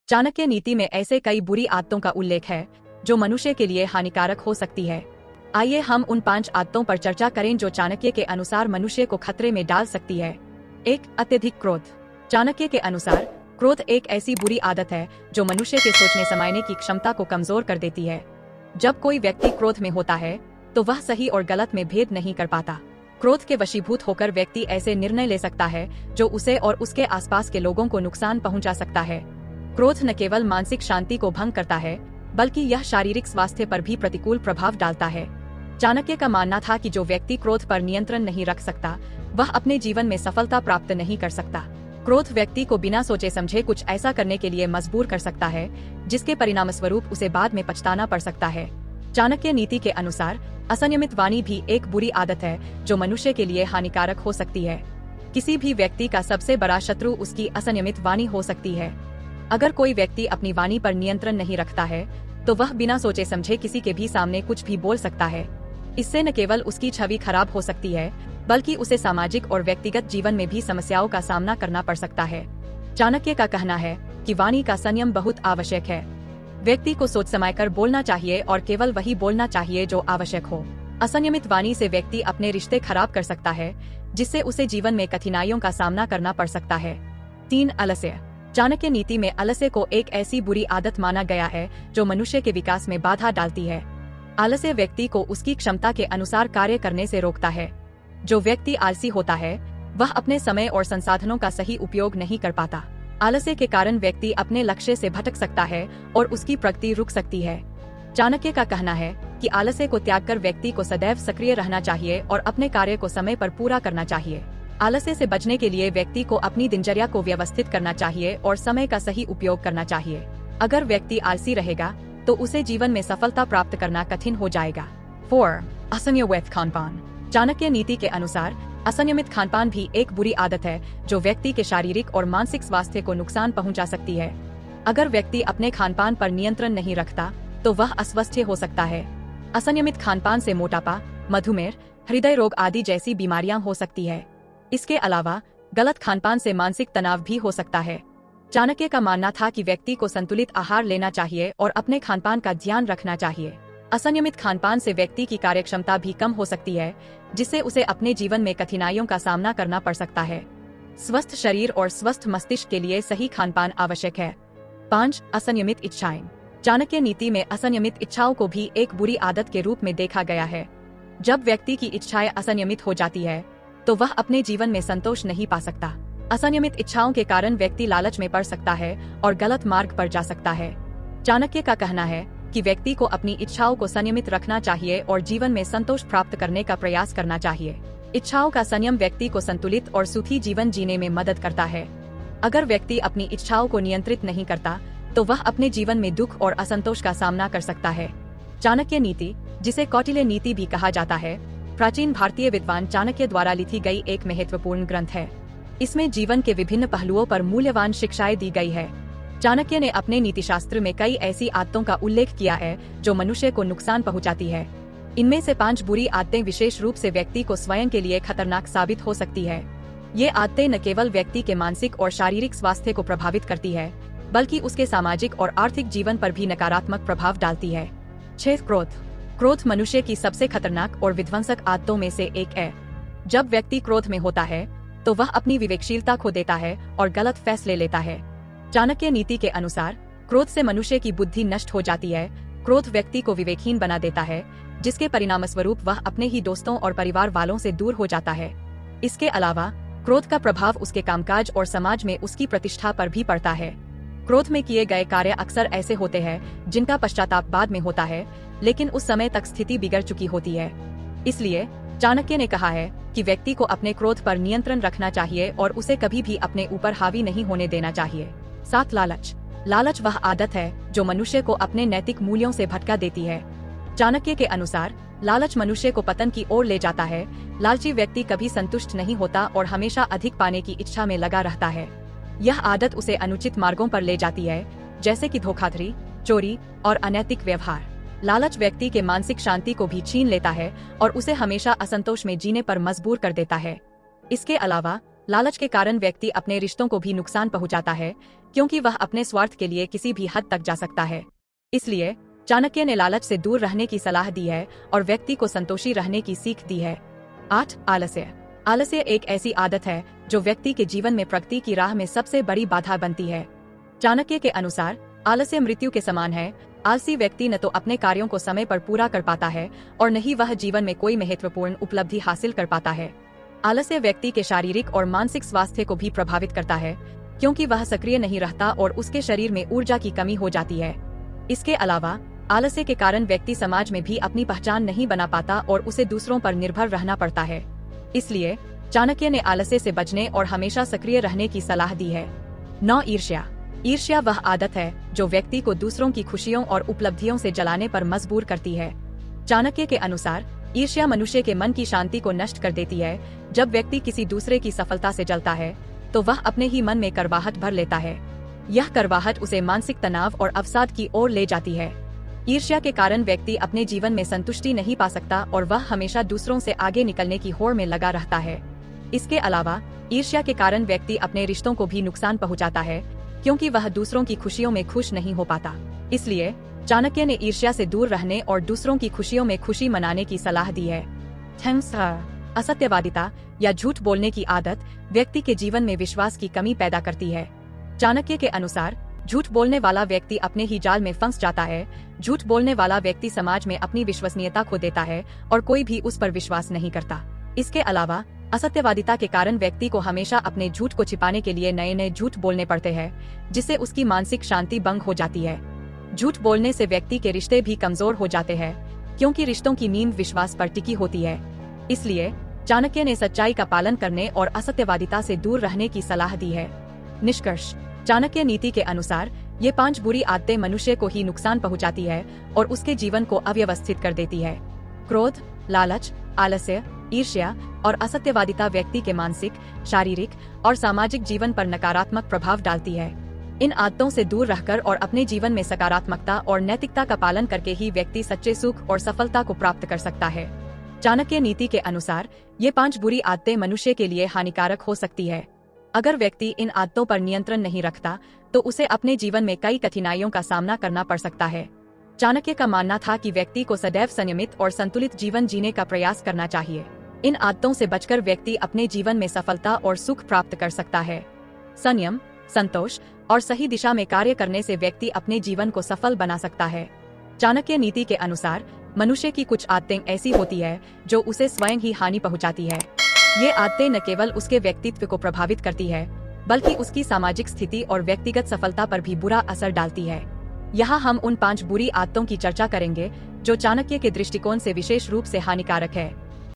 चाणक्य नीति में ऐसे कई बुरी आदतों का उल्लेख है जो मनुष्य के लिए हानिकारक हो सकती है। आइए हम उन 5 आदतों पर चर्चा करें जो चाणक्य के अनुसार मनुष्य को खतरे में डाल सकती है। 1. अत्यधिक क्रोध। चाणक्य के अनुसार क्रोध एक ऐसी बुरी आदत है जो मनुष्य के सोचने समझने की क्षमता को कमजोर कर देती है। जब कोई व्यक्ति क्रोध में होता है तो वह सही और गलत में भेद नहीं कर पाता। क्रोध के वशीभूत होकर व्यक्ति ऐसे निर्णय ले सकता है जो उसे और उसके आसपास के लोगों को नुकसान पहुंचा सकता है। क्रोध न केवल मानसिक शांति को भंग करता है बल्कि यह शारीरिक स्वास्थ्य पर भी प्रतिकूल प्रभाव डालता है। चाणक्य का मानना था कि जो व्यक्ति क्रोध पर नियंत्रण नहीं रख सकता वह अपने जीवन में सफलता प्राप्त नहीं कर सकता। क्रोध व्यक्ति को बिना सोचे समझे कुछ ऐसा करने के लिए मजबूर कर सकता है जिसके परिणामस्वरूप उसे बाद में पछताना पड़ सकता है। चाणक्य नीति के अनुसार असंयमित वाणी भी एक बुरी आदत है जो मनुष्य के लिए हानिकारक हो सकती है। किसी भी व्यक्ति का सबसे बड़ा शत्रु उसकी असंयमित वाणी हो सकती है। अगर कोई व्यक्ति अपनी वाणी पर नियंत्रण नहीं रखता है तो वह बिना सोचे समझे किसी के भी सामने कुछ भी बोल सकता है। इससे न केवल उसकी छवि खराब हो सकती है बल्कि उसे सामाजिक और व्यक्तिगत जीवन में भी समस्याओं का सामना करना पड़ सकता है। चाणक्य का कहना है कि वाणी का संयम बहुत आवश्यक है। व्यक्ति को सोच समझकर बोलना चाहिए और केवल वही बोलना चाहिए जो आवश्यक हो। असंयमित वाणी से व्यक्ति अपने रिश्ते खराब कर सकता है जिससे उसे जीवन में कठिनाइयों का सामना करना पड़ सकता है। 3. आलस्य। चाणक्य नीति में आलस्य को एक ऐसी बुरी आदत माना गया है जो मनुष्य के विकास में बाधा डालती है। आलस्य व्यक्ति को उसकी क्षमता के अनुसार कार्य करने से रोकता है। जो व्यक्ति आलसी होता है वह अपने समय और संसाधनों का सही उपयोग नहीं कर पाता। आलस्य के कारण व्यक्ति अपने लक्ष्य से भटक सकता है और उसकी प्रगति रुक सकती है। चाणक्य का कहना है कि आलस्य को त्याग कर व्यक्ति को सदैव सक्रिय रहना चाहिए और अपने कार्य को समय पर पूरा करना चाहिए। आलस्य से बचने के लिए व्यक्ति को अपनी दिनचर्या को व्यवस्थित करना चाहिए और समय का सही उपयोग करना चाहिए। अगर व्यक्ति आलसी रहेगा तो उसे जीवन में सफलता प्राप्त करना कठिन हो जाएगा। 4. असंयमित खानपान। चाणक्य नीति के अनुसार असंयमित खानपान भी एक बुरी आदत है जो व्यक्ति के शारीरिक और मानसिक स्वास्थ्य को नुकसान पहुंचा सकती है। अगर व्यक्ति अपने खानपान पर नियंत्रण नहीं रखता तो वह अस्वस्थ हो सकता है। असंयमित खानपान से मोटापा, मधुमेह, हृदय रोग आदि जैसी बीमारियां हो सकती है। इसके अलावा गलत खानपान से मानसिक तनाव भी हो सकता है। चाणक्य का मानना था कि व्यक्ति को संतुलित आहार लेना चाहिए और अपने खानपान का ध्यान रखना चाहिए। असंयमित खानपान से व्यक्ति की कार्यक्षमता भी कम हो सकती है जिससे उसे अपने जीवन में कठिनाइयों का सामना करना पड़ सकता है। स्वस्थ शरीर और स्वस्थ मस्तिष्क के लिए सही खानपान आवश्यक है। 5. असंयमित इच्छाएं। चाणक्य नीति में असंयमित इच्छाओं को भी एक बुरी आदत के रूप में देखा गया है। जब व्यक्ति की इच्छाएं असंयमित हो जाती है तो वह अपने जीवन में संतोष नहीं पा सकता। असंयमित इच्छाओं के कारण व्यक्ति लालच में पड़ सकता है और गलत मार्ग पर जा सकता है। चाणक्य का कहना है कि व्यक्ति को अपनी इच्छाओं को संयमित रखना चाहिए और जीवन में संतोष प्राप्त करने का प्रयास करना चाहिए। इच्छाओं का संयम व्यक्ति को संतुलित और सुखी जीवन जीने में मदद करता है। अगर व्यक्ति अपनी इच्छाओं को नियंत्रित नहीं करता तो वह अपने जीवन में दुख और असंतोष का सामना कर सकता है। चाणक्य नीति, जिसे कौटिल्य नीति भी कहा जाता है, प्राचीन भारतीय विद्वान चाणक्य द्वारा लिखी गई एक महत्वपूर्ण ग्रंथ है। इसमें जीवन के विभिन्न पहलुओं पर मूल्यवान शिक्षाएं दी गई है। चाणक्य ने अपने नीतिशास्त्र में कई ऐसी आदतों का उल्लेख किया है जो मनुष्य को नुकसान पहुंचाती है। इनमें से 5 बुरी आदतें विशेष रूप से व्यक्ति को स्वयं के लिए खतरनाक साबित हो सकती है। ये आदतें न केवल व्यक्ति के मानसिक और शारीरिक स्वास्थ्य को प्रभावित करती है बल्कि उसके सामाजिक और आर्थिक जीवन पर भी नकारात्मक प्रभाव डालती है। 6. क्रोध। क्रोध मनुष्य की सबसे खतरनाक और विध्वंसक आदतों में से एक है। जब व्यक्ति क्रोध में होता है तो वह अपनी विवेकशीलता खो देता है और गलत फैसले लेता है। चाणक्य नीति के अनुसार क्रोध से मनुष्य की बुद्धि नष्ट हो जाती है। क्रोध व्यक्ति को विवेकहीन बना देता है जिसके परिणामस्वरूप वह अपने ही दोस्तों और परिवार वालों से दूर हो जाता है। इसके अलावा क्रोध का प्रभाव उसके कामकाज और समाज में उसकी प्रतिष्ठा पर भी पड़ता है। क्रोध में किए गए कार्य अक्सर ऐसे होते हैं जिनका पश्चाताप बाद में होता है लेकिन उस समय तक स्थिति बिगड़ चुकी होती है। इसलिए चाणक्य ने कहा है कि व्यक्ति को अपने क्रोध पर नियंत्रण रखना चाहिए और उसे कभी भी अपने ऊपर हावी नहीं होने देना चाहिए। 7. लालच। लालच वह आदत है जो मनुष्य को अपने नैतिक मूल्यों से भटका देती है। चाणक्य के अनुसार लालच मनुष्य को पतन की ओर ले जाता है। लालची व्यक्ति कभी संतुष्ट नहीं होता और हमेशा अधिक पाने की इच्छा में लगा रहता है। यह आदत उसे अनुचित मार्गों पर ले जाती है जैसे कि धोखाधड़ी, चोरी और अनैतिक व्यवहार। लालच व्यक्ति के मानसिक शांति को भी छीन लेता है और उसे हमेशा असंतोष में जीने पर मजबूर कर देता है। इसके अलावा लालच के कारण व्यक्ति अपने रिश्तों को भी नुकसान पहुंचाता है, क्योंकि वह अपने स्वार्थ के लिए किसी भी हद तक जा सकता है। इसलिए चाणक्य ने लालच से दूर रहने की सलाह दी है और व्यक्ति को संतोषी रहने की सीख दी है। 8. आलस्य। आलस्य एक ऐसी आदत है जो व्यक्ति के जीवन में प्रगति की राह में सबसे बड़ी बाधा बनती है। चाणक्य के अनुसार आलस्य मृत्यु के समान है। आलसी व्यक्ति न तो अपने कार्यों को समय पर पूरा कर पाता है और न ही वह जीवन में कोई महत्वपूर्ण उपलब्धि हासिल कर पाता है। आलस्य व्यक्ति के शारीरिक और मानसिक स्वास्थ्य को भी प्रभावित करता है, क्योंकि वह सक्रिय नहीं रहता और उसके शरीर में ऊर्जा की कमी हो जाती है। इसके अलावा आलस्य के कारण व्यक्ति समाज में भी अपनी पहचान नहीं बना पाता और उसे दूसरों पर निर्भर रहना पड़ता है। इसलिए चाणक्य ने आलस्य से बचने और हमेशा सक्रिय रहने की सलाह दी है। 9. ईर्ष्या। ईर्ष्या वह आदत है जो व्यक्ति को दूसरों की खुशियों और उपलब्धियों से जलाने पर मजबूर करती है। चाणक्य के अनुसार ईर्ष्या मनुष्य के मन की शांति को नष्ट कर देती है। जब व्यक्ति किसी दूसरे की सफलता से जलता है तो वह अपने ही मन में करवाहट भर लेता है। यह करवाहट उसे मानसिक तनाव और अवसाद की ओर ले जाती है। ईर्ष्या के कारण व्यक्ति अपने जीवन में संतुष्टि नहीं पा सकता और वह हमेशा दूसरों से आगे निकलने की होड़ में लगा रहता है। इसके अलावा ईर्ष्या के कारण व्यक्ति अपने रिश्तों को भी नुकसान पहुंचाता है, क्योंकि वह दूसरों की खुशियों में खुश नहीं हो पाता। इसलिए चाणक्य ने ईर्ष्या से दूर रहने और दूसरों की खुशियों में खुशी मनाने की सलाह दी है। असत्यवादिता या झूठ बोलने की आदत व्यक्ति के जीवन में विश्वास की कमी पैदा करती है। चाणक्य के अनुसार झूठ बोलने वाला व्यक्ति अपने ही जाल में फंस जाता है। झूठ बोलने वाला व्यक्ति समाज में अपनी विश्वसनीयता खो देता है और कोई भी उस पर विश्वास नहीं करता। इसके अलावा असत्यवादिता के कारण व्यक्ति को हमेशा अपने झूठ को छिपाने के लिए नए नए झूठ बोलने पड़ते हैं, जिससे उसकी मानसिक शांति भंग हो जाती है। झूठ बोलने से व्यक्ति के रिश्ते भी कमजोर हो जाते हैं, क्योंकि रिश्तों की नींव विश्वास पर टिकी होती है। इसलिए चाणक्य ने सच्चाई का पालन करने और असत्यवादिता से दूर रहने की सलाह दी है। निष्कर्ष। चाणक्य नीति के अनुसार ये 5 बुरी आदतें मनुष्य को ही नुकसान पहुंचाती है और उसके जीवन को अव्यवस्थित कर देती है। क्रोध, लालच, आलस्य, ईर्ष्या और असत्यवादिता व्यक्ति के मानसिक, शारीरिक और सामाजिक जीवन पर नकारात्मक प्रभाव डालती है। इन आदतों से दूर रहकर और अपने जीवन में सकारात्मकता और नैतिकता का पालन करके ही व्यक्ति सच्चे सुख और सफलता को प्राप्त कर सकता है। चाणक्य नीति के अनुसार ये 5 बुरी आदतें मनुष्य के लिए हानिकारक हो सकती है। अगर व्यक्ति इन आदतों पर नियंत्रण नहीं रखता तो उसे अपने जीवन में कई कठिनाइयों का सामना करना पड़ सकता है। चाणक्य का मानना था कि व्यक्ति को सदैव संयमित और संतुलित जीवन जीने का प्रयास करना चाहिए। इन आदतों से बचकर व्यक्ति अपने जीवन में सफलता और सुख प्राप्त कर सकता है। संयम, संतोष और सही दिशा में कार्य करने से व्यक्ति अपने जीवन को सफल बना सकता है। चाणक्य नीति के अनुसार मनुष्य की कुछ आदतें ऐसी होती है जो उसे स्वयं ही हानि पहुंचाती है। ये आदतें न केवल उसके व्यक्तित्व को प्रभावित करती है, बल्कि उसकी सामाजिक स्थिति और व्यक्तिगत सफलता पर भी बुरा असर डालती है। यहाँ हम उन 5 बुरी आदतों की चर्चा करेंगे जो चाणक्य के दृष्टिकोण से विशेष रूप से हानिकारक है।